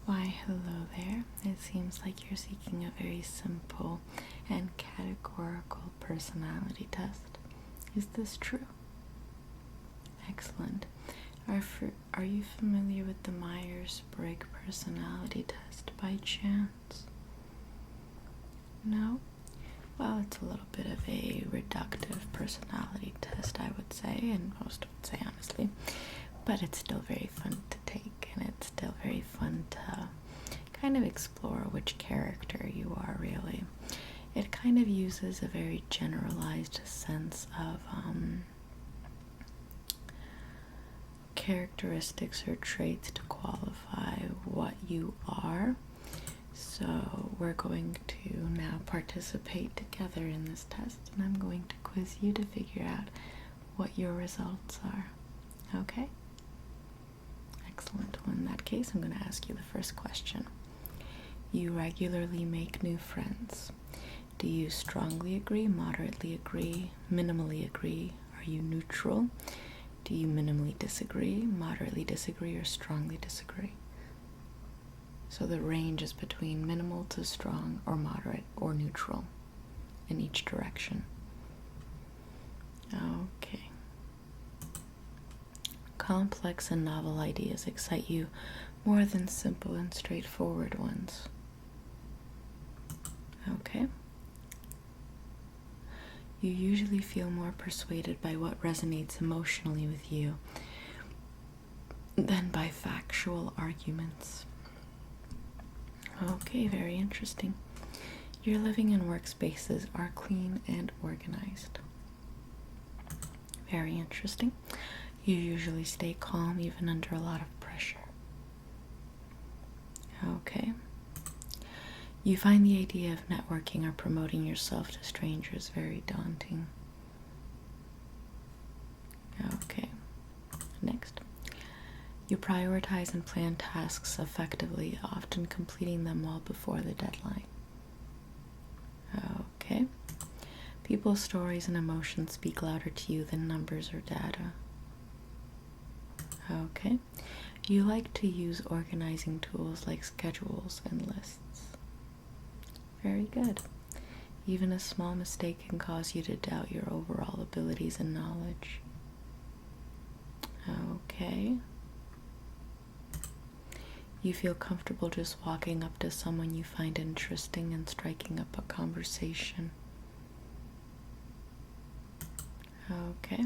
Why, hello there. It seems like you're seeking a very simple and categorical personality test. Is this true? Excellent. Are you familiar with the Myers-Briggs personality test by chance? No? Well, it's a little bit of a reductive personality test, I would say, and most would say honestly, but it's still very fun to take, and it's still very fun to kind of explore which character you are, really. It kind of uses a very generalized sense of characteristics or traits to qualify what you are. So we're going to now participate together in this test, and I'm going to quiz you to figure out what your results are. Okay? Excellent. Well, in that case, I'm going to ask you the first question. You regularly make new friends. Do you strongly agree, moderately agree, minimally agree? Are you neutral? Do you minimally disagree, moderately disagree, or strongly disagree? So the range is between minimal to strong or moderate or neutral in each direction. Okay. Complex and novel ideas excite you more than simple and straightforward ones. Okay. You usually feel more persuaded by what resonates emotionally with you than by factual arguments. Okay, very interesting. Your living and workspaces are clean and organized. Very interesting. You usually stay calm even under a lot of pressure. Okay. You find the idea of networking or promoting yourself to strangers very daunting. Okay. Next. You prioritize and plan tasks effectively, often completing them well before the deadline. Okay. People's stories and emotions speak louder to you than numbers or data. Okay. You like to use organizing tools like schedules and lists. Very good. Even a small mistake can cause you to doubt your overall abilities and knowledge. Okay. You feel comfortable just walking up to someone you find interesting and striking up a conversation. Okay.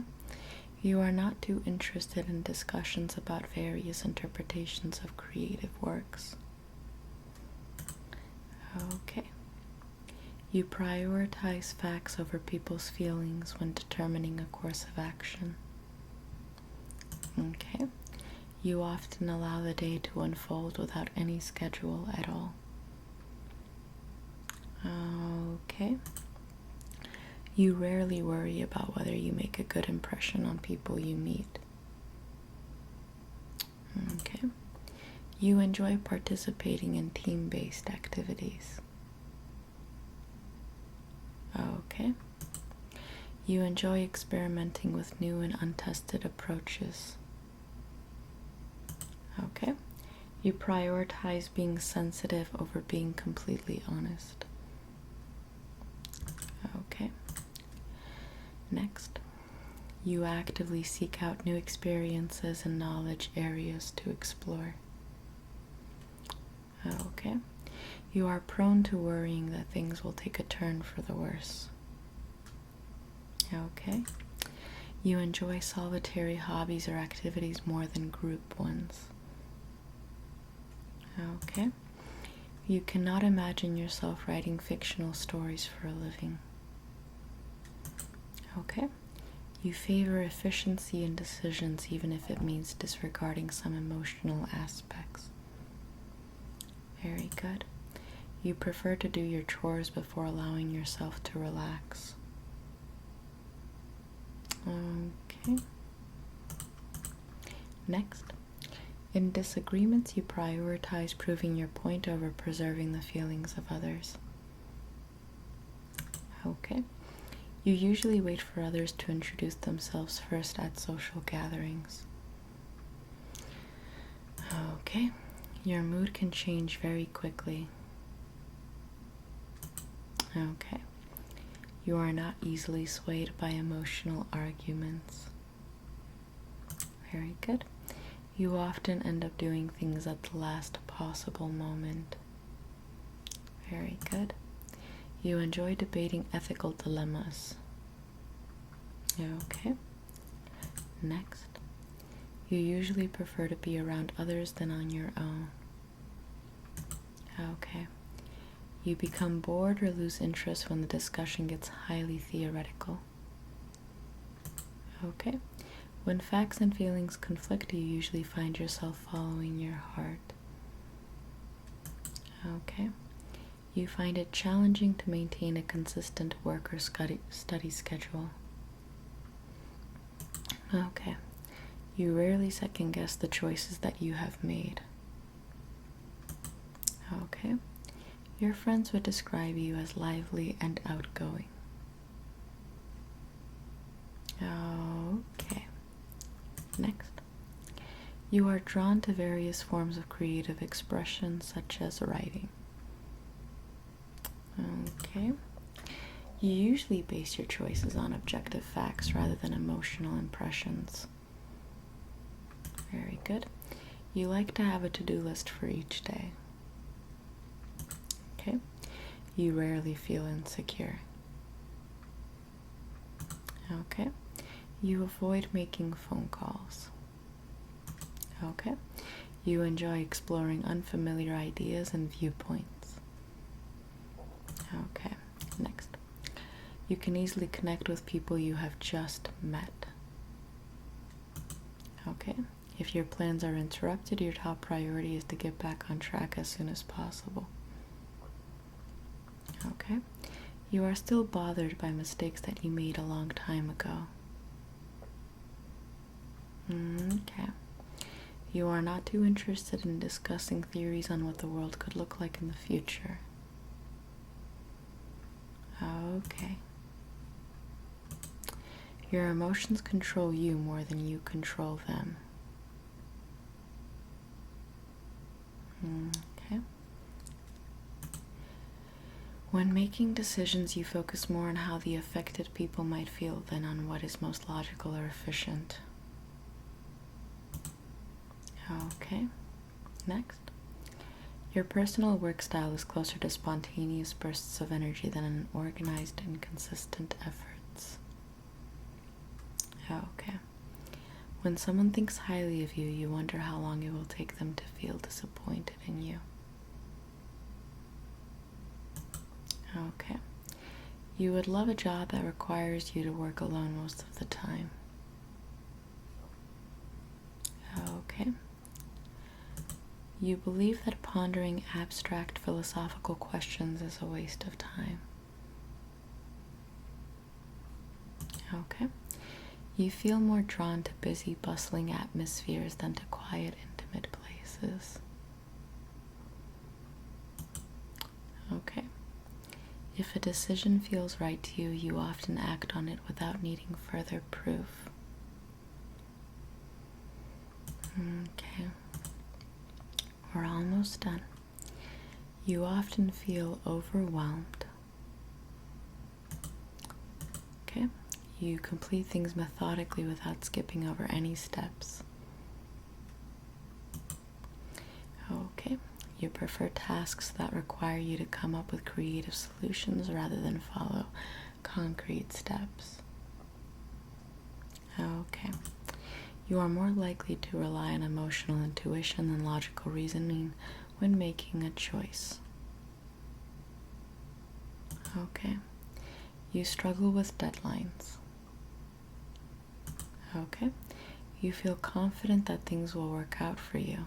You are not too interested in discussions about various interpretations of creative works. Okay. You prioritize facts over people's feelings when determining a course of action. Okay. You often allow the day to unfold without any schedule at all. Okay. You rarely worry about whether you make a good impression on people you meet. Okay. You enjoy participating in team-based activities. Okay. You enjoy experimenting with new and untested approaches. Okay. You prioritize being sensitive over being completely honest. Okay. Next. You actively seek out new experiences and knowledge areas to explore. Okay. You are prone to worrying that things will take a turn for the worse. Okay. You enjoy solitary hobbies or activities more than group ones. Okay. You cannot imagine yourself writing fictional stories for a living. Okay. You favor efficiency in decisions even if it means disregarding some emotional aspects. Very good. You prefer to do your chores before allowing yourself to relax. Okay. Next. In disagreements, you prioritize proving your point over preserving the feelings of others. Okay. You usually wait for others to introduce themselves first at social gatherings. Okay. Your mood can change very quickly. Okay. You are not easily swayed by emotional arguments. Very good. You often end up doing things at the last possible moment. Very good. You enjoy debating ethical dilemmas. Okay. Next. You usually prefer to be around others than on your own. Okay. You become bored or lose interest when the discussion gets highly theoretical. Okay. When facts and feelings conflict, you usually find yourself following your heart. Okay. You find it challenging to maintain a consistent work or study schedule. Okay. You rarely second guess the choices that you have made. Okay. Your friends would describe you as lively and outgoing. Okay. Next. You are drawn to various forms of creative expression, such as writing. Okay. You usually base your choices on objective facts rather than emotional impressions. Very good. You like to have a to-do list for each day. Okay. You rarely feel insecure. Okay. You avoid making phone calls. Okay. You enjoy exploring unfamiliar ideas and viewpoints. Okay. Next. You can easily connect with people you have just met. Okay. If your plans are interrupted, your top priority is to get back on track as soon as possible. Okay. You are still bothered by mistakes that you made a long time ago. Okay. You are not too interested in discussing theories on what the world could look like in the future. Okay. Your emotions control you more than you control them. Okay. When making decisions, you focus more on how the affected people might feel than on what is most logical or efficient. Okay. Next. Your personal work style is closer to spontaneous bursts of energy than an organized and consistent efforts. Okay. When someone thinks highly of you, you wonder how long it will take them to feel disappointed in you. Okay. You would love a job that requires you to work alone most of the time. Okay. You believe that pondering abstract philosophical questions is a waste of time. Okay. You feel more drawn to busy, bustling atmospheres than to quiet, intimate places. Okay. If a decision feels right to you, you often act on it without needing further proof. Okay. We're almost done. You often feel overwhelmed. Okay. You complete things methodically without skipping over any steps. Okay. You prefer tasks that require you to come up with creative solutions rather than follow concrete steps. Okay. You are more likely to rely on emotional intuition than logical reasoning when making a choice. Okay. You struggle with deadlines. Okay. You feel confident that things will work out for you.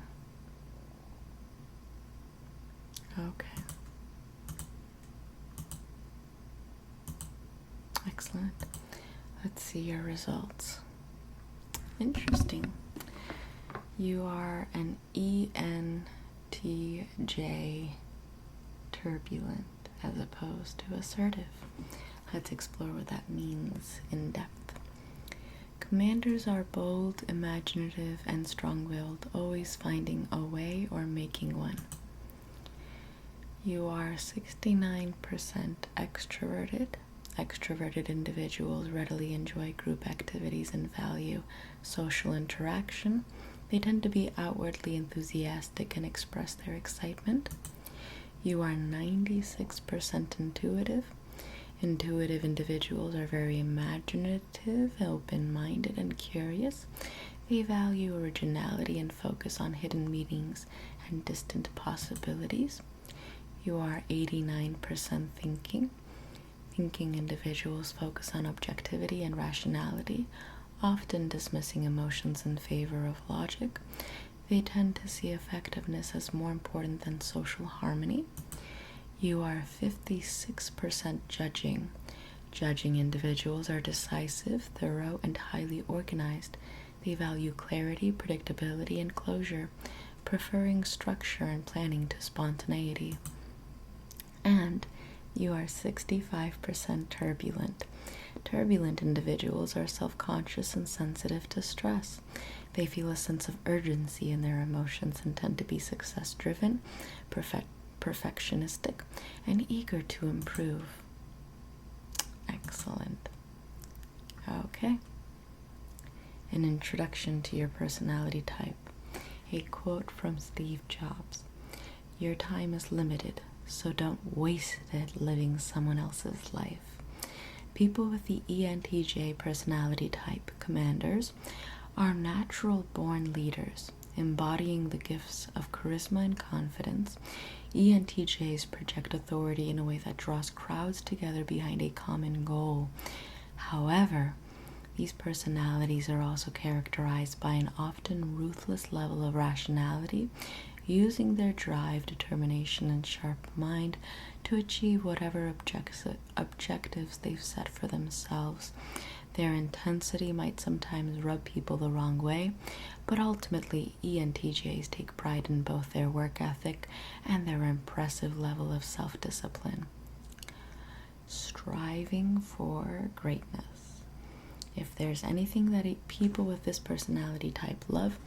Okay. Excellent. Let's see your results. Interesting. You are an ENTJ, turbulent as opposed to assertive. Let's explore what that means in depth. Commanders are bold, imaginative, and strong-willed, always finding a way or making one. You are 69% extroverted. Extroverted individuals readily enjoy group activities and value social interaction. They tend to be outwardly enthusiastic and express their excitement. You are 96% intuitive. Intuitive individuals are very imaginative, open-minded, and curious. They value originality and focus on hidden meanings and distant possibilities. You are 89% thinking. Thinking individuals focus on objectivity and rationality, often dismissing emotions in favor of logic. They tend to see effectiveness as more important than social harmony. You are 56% judging. Judging individuals are decisive, thorough, and highly organized. They value clarity, predictability, and closure, preferring structure and planning to spontaneity. And you are 65% turbulent. Turbulent individuals are self-conscious and sensitive to stress. They feel a sense of urgency in their emotions and tend to be success-driven, perfectionistic, and eager to improve. Excellent. Okay. An introduction to your personality type. A quote from Steve Jobs. Your time is limited, so don't waste it living someone else's life. People with the ENTJ personality type, commanders, are natural-born leaders, embodying the gifts of charisma and confidence. ENTJs project authority in a way that draws crowds together behind a common goal. However, these personalities are also characterized by an often ruthless level of rationality, using their drive, determination, and sharp mind to achieve whatever objectives they've set for themselves. Their intensity might sometimes rub people the wrong way, but ultimately ENTJs take pride in both their work ethic and their impressive level of self-discipline. Striving for greatness. If there's anything that people with this personality type love,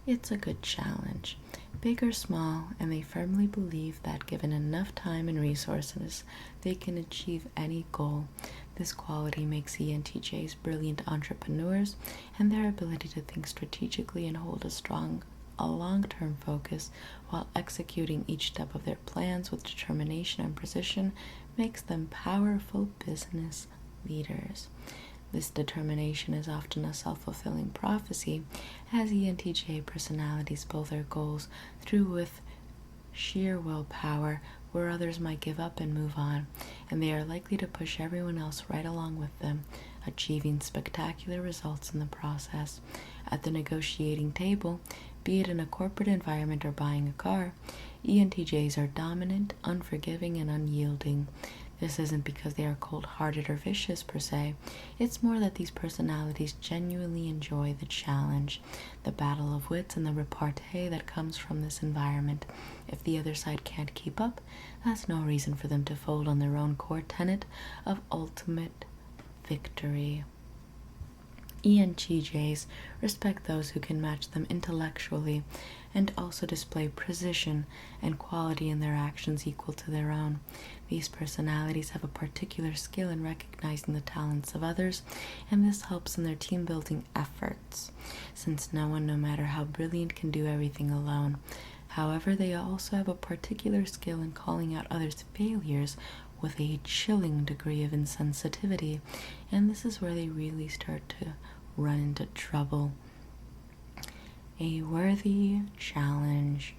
it's a good challenge. Big or small, and they firmly believe that given enough time and resources, they can achieve any goal. This quality makes ENTJs brilliant entrepreneurs, and their ability to think strategically and hold a long-term focus while executing each step of their plans with determination and precision makes them powerful business leaders. This determination is often a self-fulfilling prophecy, as ENTJ personalities pull their goals through with sheer willpower, where others might give up and move on, and they are likely to push everyone else right along with them, achieving spectacular results in the process. At the negotiating table, be it in a corporate environment or buying a car, ENTJs are dominant, unforgiving, and unyielding. This isn't because they are cold-hearted or vicious per se. It's more that these personalities genuinely enjoy the challenge, the battle of wits, and the repartee that comes from this environment. If the other side can't keep up, that's no reason for them to fold on their own core tenet of ultimate victory. ENTJs respect those who can match them intellectually and also display precision and quality in their actions equal to their own. These personalities have a particular skill in recognizing the talents of others, and this helps in their team-building efforts, since no one, no matter how brilliant, can do everything alone. However, they also have a particular skill in calling out others' failures with a chilling degree of insensitivity, and this is where they really start to run into trouble. A worthy challenge.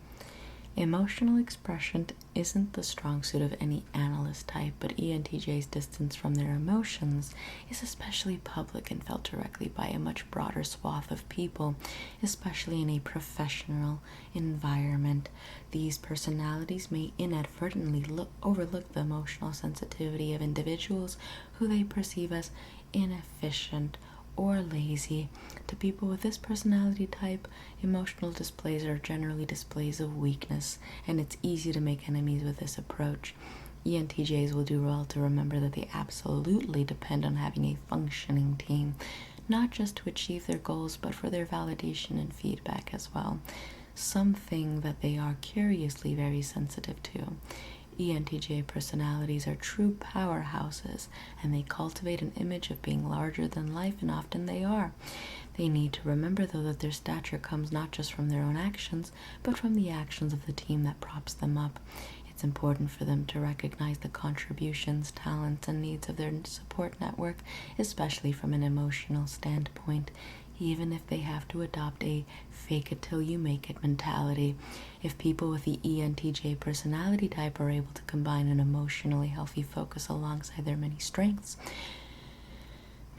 Emotional expression isn't the strong suit of any analyst type, but ENTJ's distance from their emotions is especially public and felt directly by a much broader swath of people, especially in a professional environment. These personalities may inadvertently overlook the emotional sensitivity of individuals who they perceive as inefficient or lazy. To people with this personality type, emotional displays are generally displays of weakness, and it's easy to make enemies with this approach. ENTJs will do well to remember that they absolutely depend on having a functioning team. not just to achieve their goals, but for their validation and feedback as well. Something that they are curiously very sensitive to. ENTJ personalities are true powerhouses, and they cultivate an image of being larger than life, and often they are. They need to remember, though, that their stature comes not just from their own actions, but from the actions of the team that props them up. It's important for them to recognize the contributions, talents, and needs of their support network, especially from an emotional standpoint, even if they have to adopt a fake it till you make it mentality. If people with the ENTJ personality type are able to combine an emotionally healthy focus alongside their many strengths,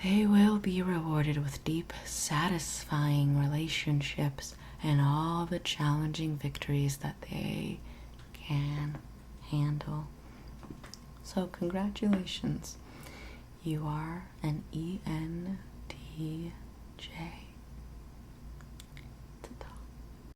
they will be rewarded with deep, satisfying relationships and all the challenging victories that they can handle. So congratulations, you are an ENTJ.